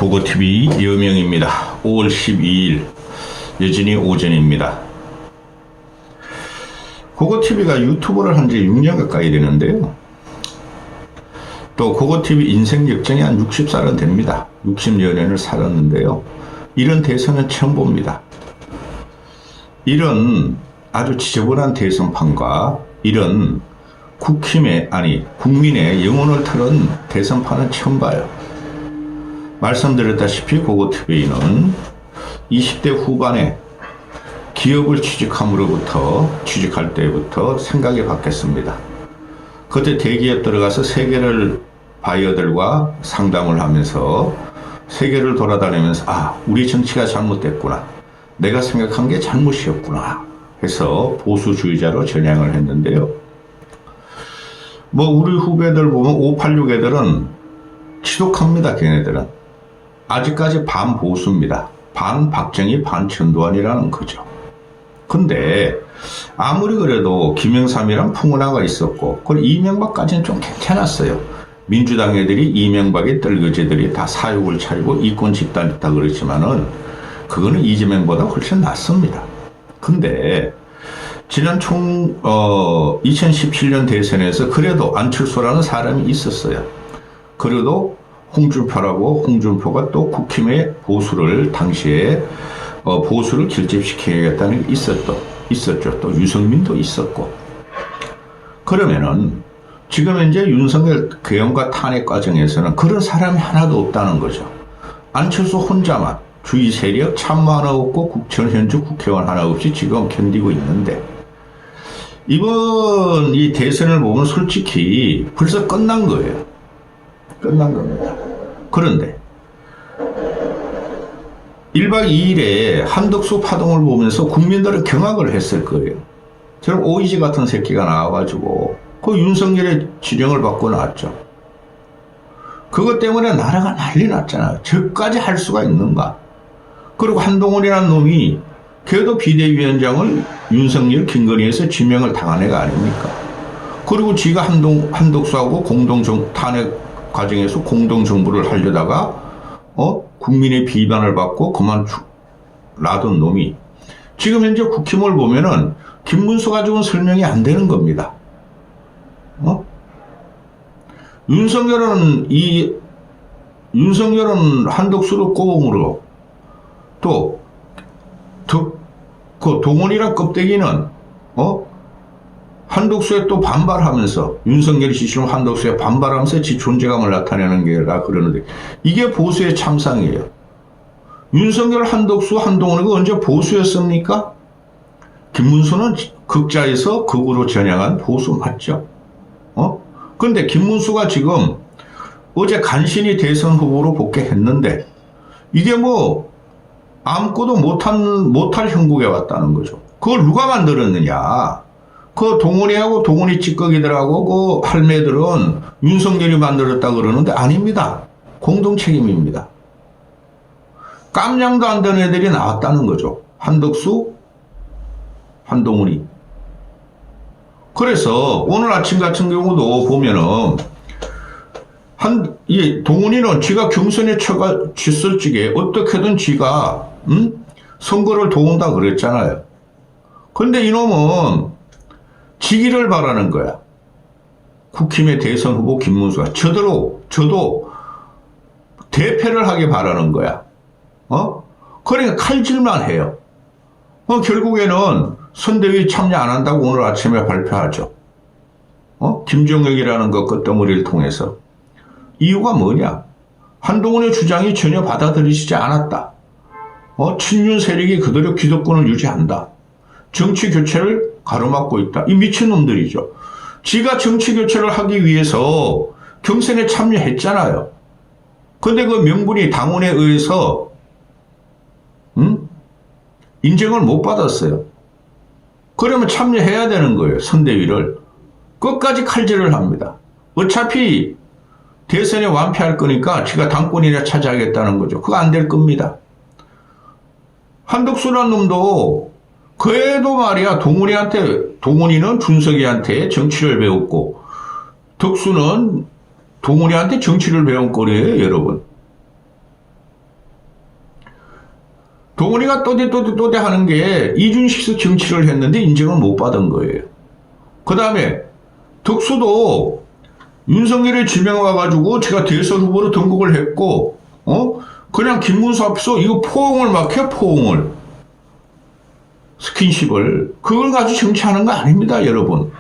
고고TV 여명입니다. 5월 12일 여진이 오전입니다. 고고TV가 유튜브를 한 지 6년 가까이 되는데요. 또 고고TV 인생 역정이 한 60살은 됩니다. 60여 년을 살았는데요. 이런 대선은 처음 봅니다. 이런 아주 지저분한 대선판과 이런 국민의 영혼을 털은 대선판은 처음 봐요. 말씀드렸다시피 고고TV는 20대 후반에 기업을 취직할 때부터 생각이 바뀌었습니다. 그때 대기업 들어가서 세계를 바이어들과 상담을 하면서 세계를 돌아다니면서 우리 정치가 잘못됐구나. 내가 생각한 게 잘못이었구나. 해서 보수주의자로 전향을 했는데요. 우리 후배들 보면 586 애들은 지독합니다. 걔네들은. 아직까지 반보수입니다. 반 박정희, 반 전두환이라는 거죠. 근데 아무리 그래도 김영삼이랑 풍운하가 있었고 그리고 이명박까지는 좀 괜찮았어요. 민주당 애들이 이명박의 떨거지들이 다 사육을 차리고 이권 집단이다 그랬지만은 그거는 이재명보다 훨씬 낫습니다. 근데 지난 2017년 대선에서 그래도 안철수라는 사람이 있었어요. 그래도 홍준표가 또 국힘의 보수를 당시에 보수를 결집시켜야겠다는 게 있었죠. 또 유승민도 있었고. 그러면은 지금 현재 윤석열 개헌과 탄핵 과정에서는 그런 사람이 하나도 없다는 거죠. 안철수 혼자만 주의 세력 참모 하나 없고 현직 국회의원 하나 없이 지금 견디고 있는데 이번 이 대선을 보면 솔직히 벌써 끝난 거예요. 끝난 겁니다. 그런데 1박 2일에 한덕수 파동을 보면서 국민들은 경악을 했을 거예요. 저런 오이지 같은 새끼가 나와가지고 그 윤석열의 지령을 받고 나왔죠. 그것 때문에 나라가 난리 났잖아요. 저까지 할 수가 있는가. 그리고 한동훈이라는 놈이 걔도 비대위원장을 윤석열 김건희에서 지명을 당한 애가 아닙니까. 그리고 지가 한덕수하고 탄핵 과정에서 공동정부를 하려다가 국민의 비난을 받고 그만 놔둔 놈이 지금 현재 국힘을 보면은 김문수 가지고는 설명이 안 되는 겁니다. 윤석열은 한덕수를 꼬봉으로 또 그 동원이랑 껍데기는 한덕수에 또 반발하면서 윤석열이 지시로 한덕수에 반발하면서 지 존재감을 나타내는 게라 그러는데 이게 보수의 참상이에요. 윤석열, 한덕수, 한동훈이가 언제 보수였습니까? 김문수는 극자에서 극으로 전향한 보수 맞죠? 근데 김문수가 지금 어제 간신히 대선 후보로 복귀했는데 이게 아무것도 못할 형국에 왔다는 거죠. 그걸 누가 만들었느냐? 그 동훈이 찌꺼기들하고 그 할매들은 윤석열이 만들었다 그러는데 아닙니다. 공동 책임입니다. 깜냥도 안 되는 애들이 나왔다는 거죠. 한덕수, 한동훈이. 그래서 오늘 아침 같은 경우도 보면은 동훈이는 지가 경선에 졌을 적에 어떻게든 지가 선거를 도운다 그랬잖아요. 근데 이놈은 지기를 바라는 거야. 국힘의 대선 후보 김문수가 저도 대패를 하게 바라는 거야. 그러니까 칼질만 해요. 결국에는 선대위 참여 안 한다고 오늘 아침에 발표하죠. 김종혁이라는 그 끝덩어리를 통해서. 이유가 뭐냐? 한동훈의 주장이 전혀 받아들이시지 않았다. 친윤 세력이 그대로 기득권을 유지한다. 정치 교체를 가로막고 있다. 이 미친놈들이죠. 지가 정치 교체를 하기 위해서 경선에 참여했잖아요. 근데 그 명분이 당원에 의해서 인정을 못 받았어요. 그러면 참여해야 되는 거예요. 선대위를. 끝까지 칼질을 합니다. 어차피 대선에 완패할 거니까 지가 당권이나 차지하겠다는 거죠. 그거 안 될 겁니다. 한덕수라는 놈도 그래도 말이야 동훈이는 준석이한테 정치를 배웠고 덕수는 동훈이한테 정치를 배운 꼴이에요, 여러분. 동훈이가 또대 하는 게 이준식에서 정치를 했는데 인정을 못 받은 거예요. 그 다음에 덕수도 윤석열의 지명 와가지고 제가 대선 후보로 등극을 했고, 그냥 김문수 앞에서 이거 포옹을 막 해, 포옹을. 스킨십을. 그걸 가지고 정치하는 거 아닙니다, 여러분.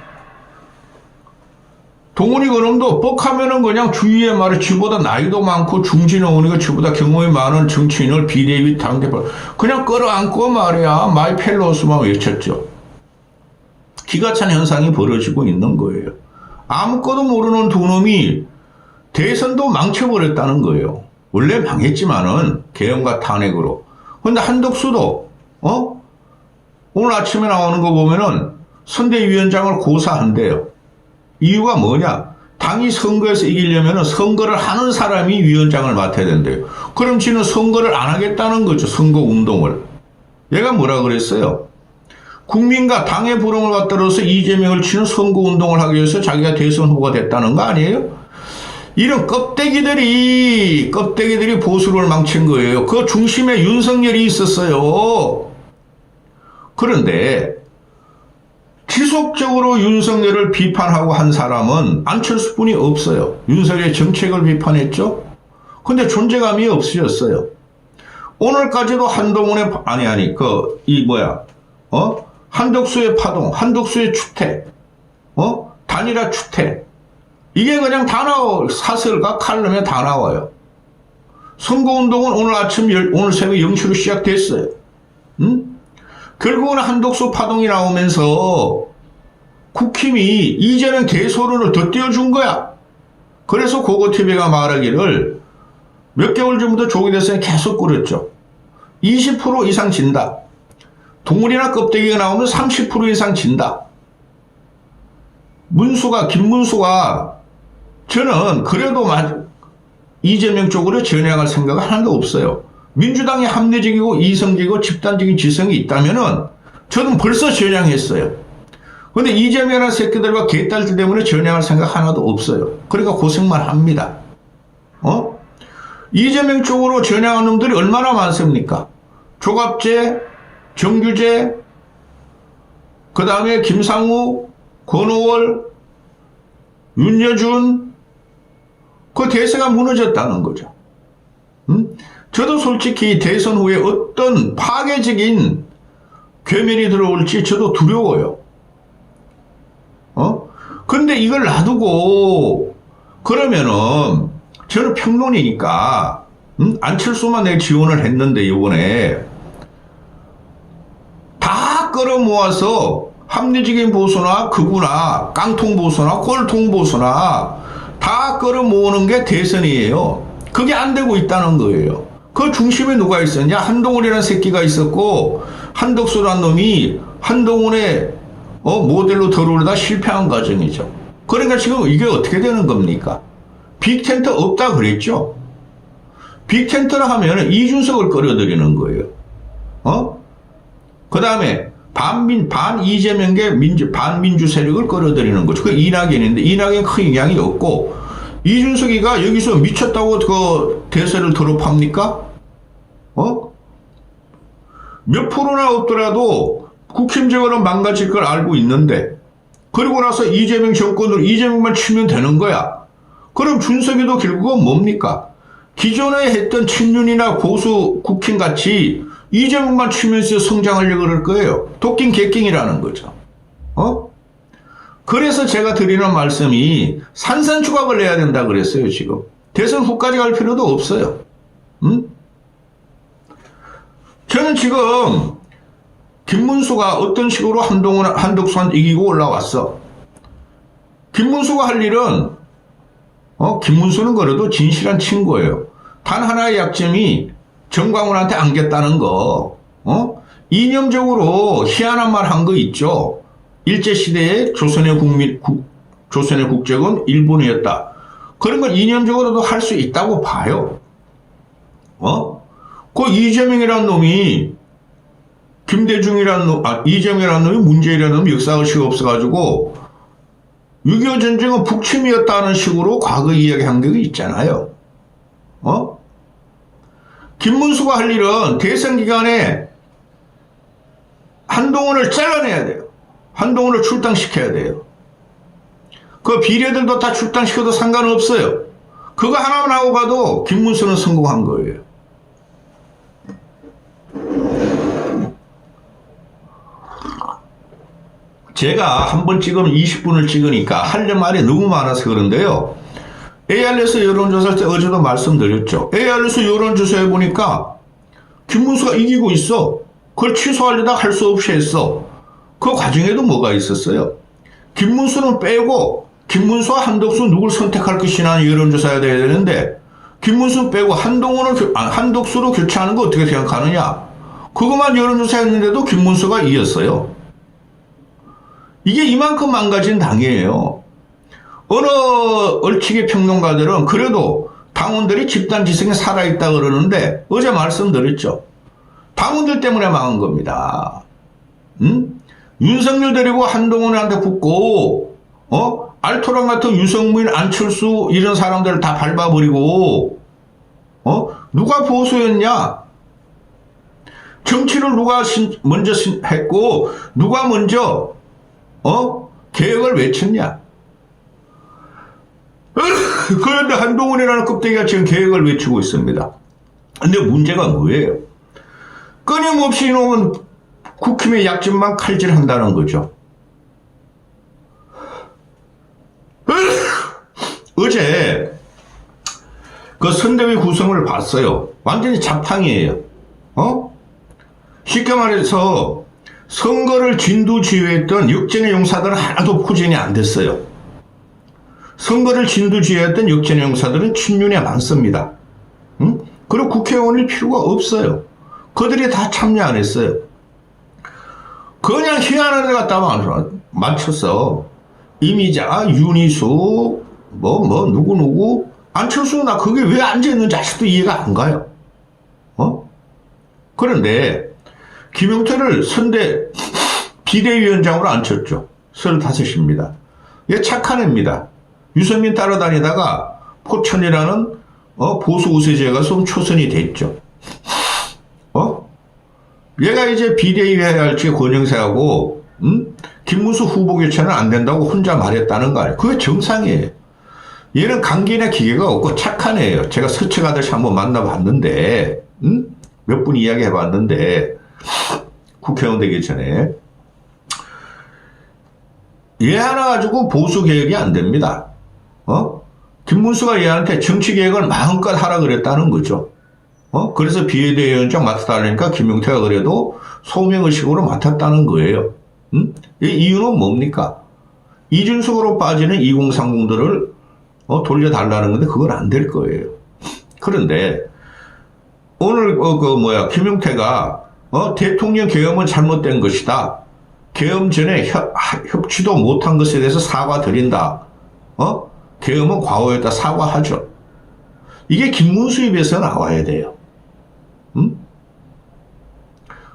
동훈이 그놈도 뻑하면은 그냥 주위에 말해 지보다 나이도 많고 중진어원이가 지보다 경험이 많은 정치인을 비대위 당대표 그냥 끌어안고 말이야 마이 펠로스만 외쳤죠. 기가 찬 현상이 벌어지고 있는 거예요. 아무것도 모르는 두 놈이 대선도 망쳐버렸다는 거예요. 원래 망했지만은 계엄과 탄핵으로. 근데 한덕수도 오늘 아침에 나오는 거 보면은 선대위원장을 고사한대요. 이유가 뭐냐? 당이 선거에서 이기려면 선거를 하는 사람이 위원장을 맡아야 된대요. 그럼 지는 선거를 안 하겠다는 거죠. 선거운동을. 얘가 뭐라 그랬어요? 국민과 당의 부름을 받들어서 이재명을 치는 선거운동을 하기 위해서 자기가 대선 후보가 됐다는 거 아니에요? 이런 껍데기들이 보수를 망친 거예요. 그 중심에 윤석열이 있었어요. 그런데 지속적으로 윤석열을 비판하고 한 사람은 안철수뿐이 없어요. 윤석열의 정책을 비판했죠. 근데 존재감이 없으셨어요. 오늘까지도 한동훈의 한덕수의 파동, 한덕수의 추태, 단일화 추태 이게 그냥 다 나와요. 사설과 칼럼에 다 나와요. 선거운동은 오늘 새벽 0시로 시작됐어요. 결국은 한덕수 파동이 나오면서 국힘이 이재명 대소론을 더 띄워준 거야. 그래서 고고TV가 말하기를 몇 개월 전부터 조기 대선에 계속 꾸렸죠. 20% 이상 진다. 동물이나 껍데기가 나오면 30% 이상 진다. 김문수가 저는 그래도 이재명 쪽으로 전향할 생각은 하나도 없어요. 민주당이 합리적이고 이성적이고 집단적인 지성이 있다면은 저는 벌써 전향했어요. 근데 이재명이라는 새끼들과 개딸들 때문에 전향할 생각 하나도 없어요. 그러니까 고생만 합니다. 이재명 쪽으로 전향한 놈들이 얼마나 많습니까? 조갑재, 정규재, 그 다음에 김상우, 권오월, 윤여준, 그 대세가 무너졌다는 거죠. 저도 솔직히 대선 후에 어떤 파괴적인 괴멸이 들어올지 저도 두려워요. 근데 이걸 놔두고 그러면은 저는 평론이니까 안철수만 내 지원을 했는데 이번에 다 끌어모아서 합리적인 보수나 극우나 깡통 보수나 꼴통 보수나 다 끌어모으는 게 대선이에요. 그게 안 되고 있다는 거예요. 그 중심에 누가 있었냐? 한동훈이라는 새끼가 있었고 한덕수라는 놈이 한동훈의 모델로 들어오려다 실패한 과정이죠. 그러니까 지금 이게 어떻게 되는 겁니까? 빅텐트 없다 그랬죠? 빅텐트를 하면 이준석을 끌어들이는 거예요. 그 다음에 반이재명계 반민주 세력을 끌어들이는 거죠. 그 이낙연인데 이낙연 큰 영향이 없고 이준석이가 여기서 미쳤다고 그 대세를 드롭합니까? 몇 프로나 없더라도 국힘적으로 망가질 걸 알고 있는데 그리고 나서 이재명 정권으로 이재명만 치면 되는 거야. 그럼 준석이도 결국은 뭡니까? 기존에 했던 친윤이나 보수 국힘같이 이재명만 치면서 성장하려고 그럴 거예요. 도끼 개끼이라는 거죠. 그래서 제가 드리는 말씀이 산산조각을 내야 된다 그랬어요. 지금 대선 후까지 갈 필요도 없어요. 저는 지금 김문수가 어떤 식으로 한덕수한테 이기고 올라왔어. 김문수가 할 일은 김문수는 그래도 진실한 친구예요. 단 하나의 약점이 정광훈한테 안겼다는 거. 이념적으로 희한한 말 한 거 있죠. 일제시대에 조선의 국적은 일본이었다. 그런 건 이념적으로도 할 수 있다고 봐요. 그 이재명이라는 놈이 이재명이라는 놈이 문재인이라는 놈이 역사의식이 없어가지고 6.25 전쟁은 북침이었다는 식으로 과거 이야기한 게 있잖아요. 김문수가 할 일은 대선 기간에 한동훈을 잘라내야 돼요. 한동훈을 출당시켜야 돼요. 그 비례들도 다 출당시켜도 상관없어요. 그거 하나만 하고 가도 김문수는 성공한 거예요. 제가 한 번 찍으면 20분을 찍으니까 할 말이 너무 많아서 그런데요. ARS 여론조사 때 어제도 말씀드렸죠. ARS 여론조사 해보니까 김문수가 이기고 있어. 그걸 취소하려다 할 수 없이 했어. 그 과정에도 뭐가 있었어요. 김문수는 빼고 김문수와 한덕수 누굴 선택할 것이냐는 여론조사가 돼야 되는데 김문수 빼고 한덕수로 교체하는 거 어떻게 생각하느냐. 그것만 여론조사했는데도 김문수가 이겼어요. 이게 이만큼 망가진 당이에요. 어느 얼치기 평론가들은 그래도 당원들이 집단지성에 살아있다 그러는데 어제 말씀드렸죠. 당원들 때문에 망한 겁니다. 윤석열 데리고 한동훈한테 붙고 알토란 같은 유성민, 안철수 이런 사람들을 다 밟아버리고 누가 보수였냐? 정치를 누가 먼저 했고 누가 먼저 개혁을 외쳤냐? 그런데 한동훈이라는 껍데기가 지금 개혁을 외치고 있습니다. 근데 문제가 뭐예요? 끊임없이 이놈은 국힘의 약점만 칼질한다는 거죠. 어제 그 선대위 구성을 봤어요. 완전히 잡탕이에요. 쉽게 말해서 선거를 진두지휘했던 역전의 용사들은 하나도 포진이 안 됐어요. 선거를 진두지휘했던 역전의 용사들은 친윤에 많습니다. 그리고 국회의원일 필요가 없어요. 그들이 다 참여 안 했어요. 그냥 희한한 데 갖다 맞췄어. 이미자, 윤희수, 누구누구, 안철수, 나 그게 왜 앉아있는지 아직도 이해가 안 가요. 그런데, 김용태를 선대 비대위원장으로 앉혔죠. 35입니다. 얘 착한 애입니다. 유승민 따라다니다가 포천이라는 보수 우세지에 가서 초선이 됐죠. 얘가 이제 비대위 해야 할지 권영세하고 김문수 후보 교체는 안 된다고 혼자 말했다는 거 아니에요. 그게 정상이에요. 얘는 강기나 기계가 없고 착한 애예요. 제가 스쳐가듯이 한번 만나봤는데 몇 분 이야기해봤는데 국회의원 되기 전에 얘 하나 가지고 보수 개혁이 안 됩니다. 김문수가 얘한테 정치 개혁을 마음껏 하라 그랬다는 거죠. 그래서 비대위원장 맡아달라니까 김용태가 그래도 소명의식으로 맡았다는 거예요. 이 이유는 뭡니까? 이준석으로 빠지는 2030들을 돌려달라는 건데 그건 안 될 거예요. 그런데 오늘 김용태가 대통령 계엄은 잘못된 것이다. 계엄 전에 협치도 못한 것에 대해서 사과드린다. 계엄은 과오였다. 사과하죠. 이게 김문수 입에서 나와야 돼요.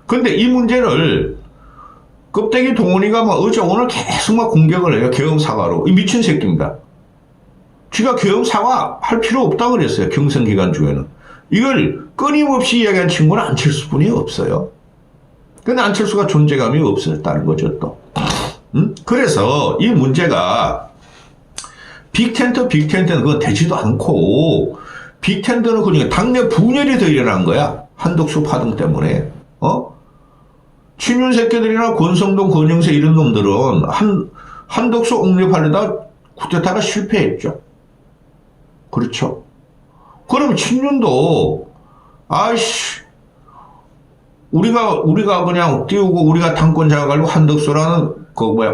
근데 이 문제를 껍데기 동훈이가 어제 오늘 계속 공격을 해요. 계엄 사과로. 이 미친 새끼입니다. 지가 계엄 사과 할 필요 없다고 그랬어요. 경선 기간 중에는. 이걸 끊임없이 이야기한 친구는 안철수뿐이 없어요. 근데 안철수가 존재감이 없었다는 거죠, 또. 그래서 이 문제가 빅텐트는 그거 되지도 않고 빅텐트는 그러니까 당내 분열이 더 일어난 거야. 한덕수 파동 때문에. 친윤 새끼들이나 권성동, 권영세 이런 놈들은 한덕수 옹립하려다 쿠데타가 실패했죠. 그렇죠. 그럼 친윤도 우리가 그냥 띄우고 우리가 당권 잡아가지고 한덕수라는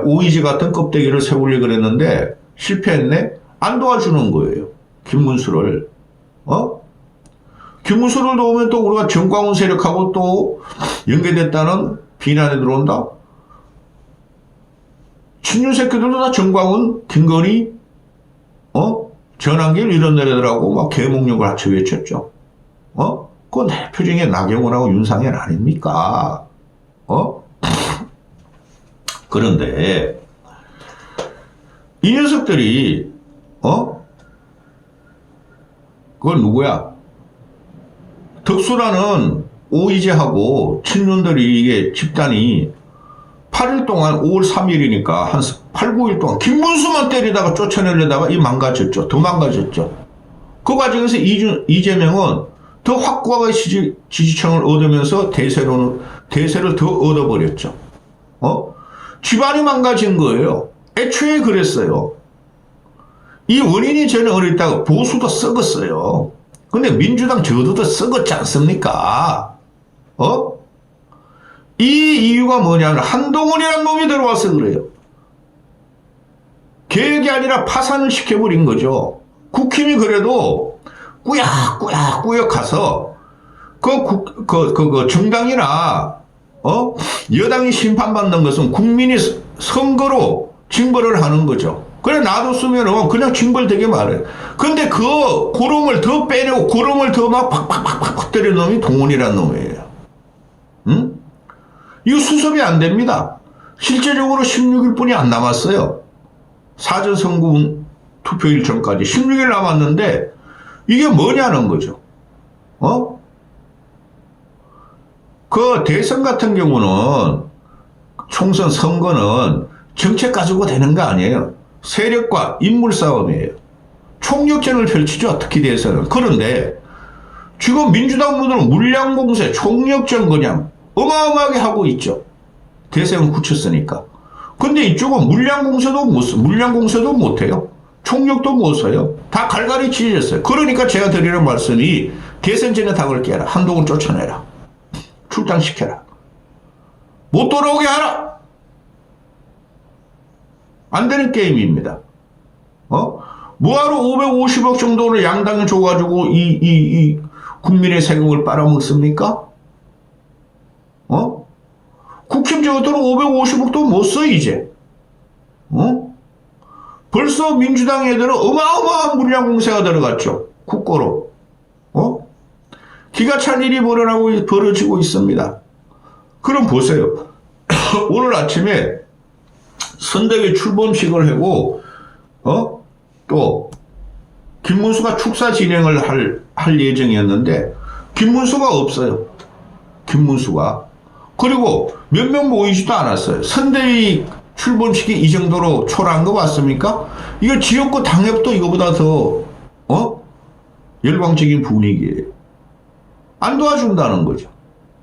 오이지 같은 껍데기를 세우려고 그랬는데 실패했네? 안 도와주는 거예요. 김문수를. 김문수를 도우면 또 우리가 정광훈 세력하고 또 연계됐다는 비난이 들어온다? 친윤 새끼들도 다 정광훈, 김건희, 전환길 이런 애들하고 막 계몽력을 같이 외쳤죠. 그건 대표적인 나경원하고 윤상현 아닙니까? 그런데 이 녀석들이 그건 누구야? 덕수라는 오이제하고 친윤들이 이게 집단이 8일 동안 5월 3일이니까 한 8, 9일 동안 김문수만 때리다가 쫓아내려다가 이 망가졌죠. 더 망가졌죠. 그 과정에서 이재명은 더 확고하게 지지층을 얻으면서 대세를 더 얻어버렸죠. 집안이 망가진 거예요. 애초에 그랬어요. 이 원인이 저는 어렸다가 보수도 썩었어요. 근데 민주당 저도도 썩었지 않습니까? 이 이유가 뭐냐면 한동훈이라는 놈이 들어와서 그래요. 개혁이 아니라 파산을 시켜버린 거죠. 국힘이 그래도 꾸역꾸역 가서 그 정당이나 여당이 심판받는 것은 국민이 선거로 징벌을 하는 거죠. 그래 놔뒀으면은 그냥 징벌되게 말해. 근데 그 고름을 더 빼내고 고름을 더 막 팍팍팍팍 때리는 놈이 동훈이라는 놈이에요. 응? 이거 수습이 안 됩니다. 실제적으로 16일뿐이 안 남았어요. 사전선거 투표일 전까지 16일 남았는데 이게 뭐냐는 거죠. 그 대선 같은 경우는 총선 선거는 정책 가지고 되는 거 아니에요. 세력과 인물 싸움이에요. 총력전을 펼치죠. 특히 대선은. 그런데 지금 민주당 분들은 물량공세, 총력전 그냥 어마어마하게 하고 있죠. 대세는 굳혔으니까. 근데 이쪽은 물량공세도 못해요. 총력도 못 써요. 다 갈갈이 치졌어요. 그러니까 제가 드리는 말씀이 대선 전에 닭을 깨라. 한동훈 쫓아내라. 출당시켜라. 못 돌아오게 하라. 안 되는 게임입니다. 뭐하러 550억 정도를 양당에 줘가지고 이 국민의 세금을 빨아먹습니까? 국힘 저것들은 550억도 못 써, 이제. 벌써 민주당 애들은 어마어마한 물량 공세가 들어갔죠. 국고로. 기가 찬 일이 벌어지고 있습니다. 그럼 보세요. 오늘 아침에 선대위 출범식을 하고, 또, 김문수가 축사 진행을 할 예정이었는데, 김문수가 없어요. 김문수가. 그리고 몇 명 모이지도 않았어요. 선대위 출범식이 이 정도로 초라한 거 맞습니까? 이거 지역구 당협도 이거보다 더, 열광적인 분위기예요. 안 도와준다는 거죠.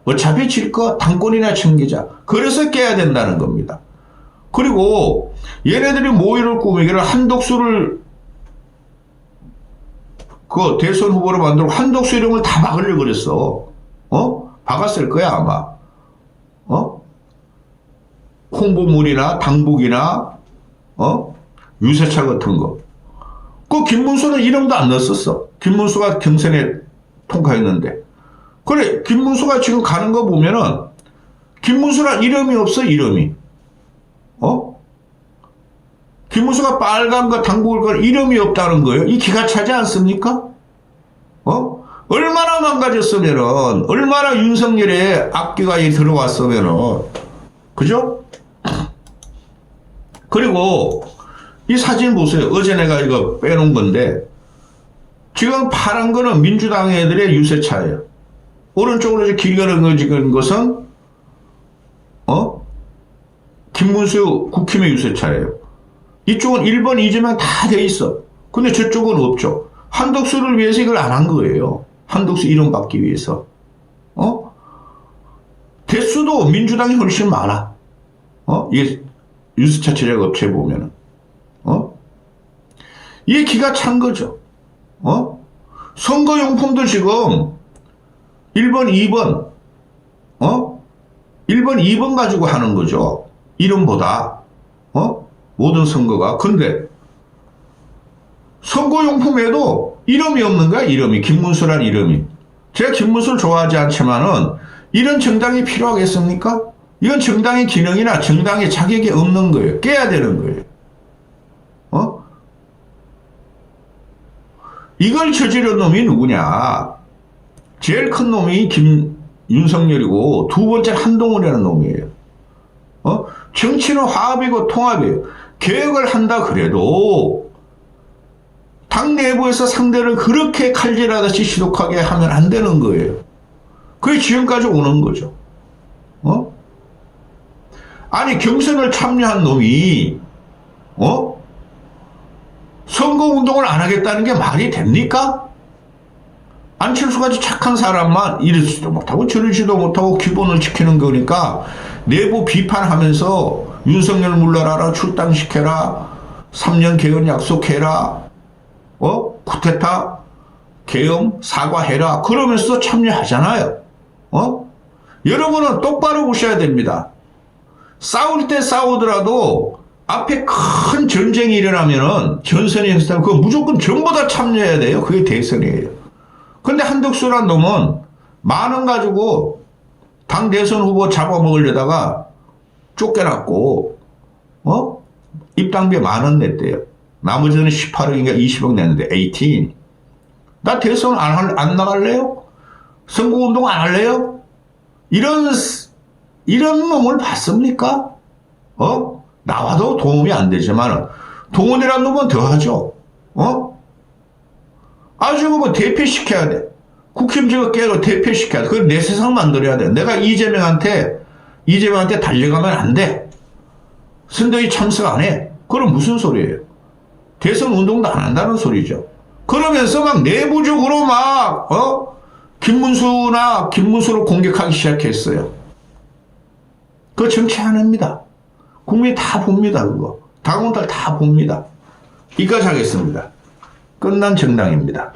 어차피 질 거 당권이나 챙기자. 그래서 깨야 된다는 겁니다. 그리고 얘네들이 모의를 꾸미기를 한덕수를 그 대선 후보로 만들고 한덕수 이름을 다 막으려고 그랬어. 박았을 거야 아마. 홍보물이나 당북이나 유세차 같은 거. 그 김문수는 이름도 안 넣었었어. 김문수가 경선에 통과했는데. 그래 김문수가 지금 가는 거 보면은 김문수란 이름이 없어. 이름이. 김문수가 빨간 거 당북을 걸 이름이 없다는 거예요. 이 기가 차지 않습니까? 얼마나 망가졌으면은, 얼마나 윤석열의 악기가 들어왔으면은, 그죠? 그리고 이 사진 보세요. 어제 내가 이거 빼놓은 건데, 지금 파란 거는 민주당 애들의 유세차예요. 오른쪽으로 길거는 것은, 김문수 국힘의 유세차예요. 이쪽은 1번, 이재명 다 돼 있어. 근데 저쪽은 없죠. 한덕수를 위해서 이걸 안 한 거예요. 한덕수 이름 받기 위해서. 대수도 민주당이 훨씬 많아. 이게 유세차 제작 업체 보면은. 이게 기가 찬 거죠. 선거용품도 지금 1번, 2번, 1번, 2번 가지고 하는 거죠. 이름보다. 모든 선거가. 근데 선거용품에도 이름이 없는 거야. 이름이. 김문수란 이름이. 제가 김문수를 좋아하지 않지만은 이런 정당이 필요하겠습니까? 이건 정당의 기능이나 정당의 자격이 없는 거예요. 깨야 되는 거예요. 이걸 저지른 놈이 누구냐? 제일 큰 놈이 윤석열이고 두 번째 한동훈이라는 놈이에요. 정치는 화합이고 통합이에요. 개혁을 한다 그래도 당 내부에서 상대를 그렇게 칼질하듯이 시독하게 하면 안 되는 거예요. 그게 지금까지 오는 거죠. 아니, 경선을 참여한 놈이, 선거운동을 안 하겠다는 게 말이 됩니까? 안철수같이 착한 사람만 이러지도 못하고 저러지도 못하고 기본을 지키는 거니까 내부 비판하면서 윤석열 물러나라, 출당시켜라, 3년 개헌 약속해라, 쿠데타, 계엄, 사과해라, 그러면서 참여하잖아요. 여러분은 똑바로 보셔야 됩니다. 싸울 때 싸우더라도 앞에 큰 전쟁이 일어나면은 전선이 행사하면 그거 무조건 전부 다 참여해야 돼요. 그게 대선이에요. 근데 한덕수란 놈은 만원 가지고 당 대선 후보 잡아먹으려다가 쫓겨났고, 입당비에 10,000원 냈대요. 나머지는 18억인가 20억 냈는데, 18. 나 대선 안 나갈래요? 선거운동 안 할래요? 이런 놈을 봤습니까? 나와도 도움이 안 되지만, 동원이라는 놈은 더 하죠. 아주 뭐 대표시켜야 돼. 국힘지가 깨고 대표시켜야 돼. 그걸 내 세상 만들어야 돼. 내가 이재명한테 달려가면 안 돼. 선대위 참석 안 해. 그럼 무슨 소리예요? 대선 운동도 안 한다는 소리죠. 그러면서 막 내부적으로 막, 김문수를 공격하기 시작했어요. 그거 정치 안 합니다. 국민이 다 봅니다, 그거. 당원들 다 봅니다. 이까지 하겠습니다. 끝난 정당입니다.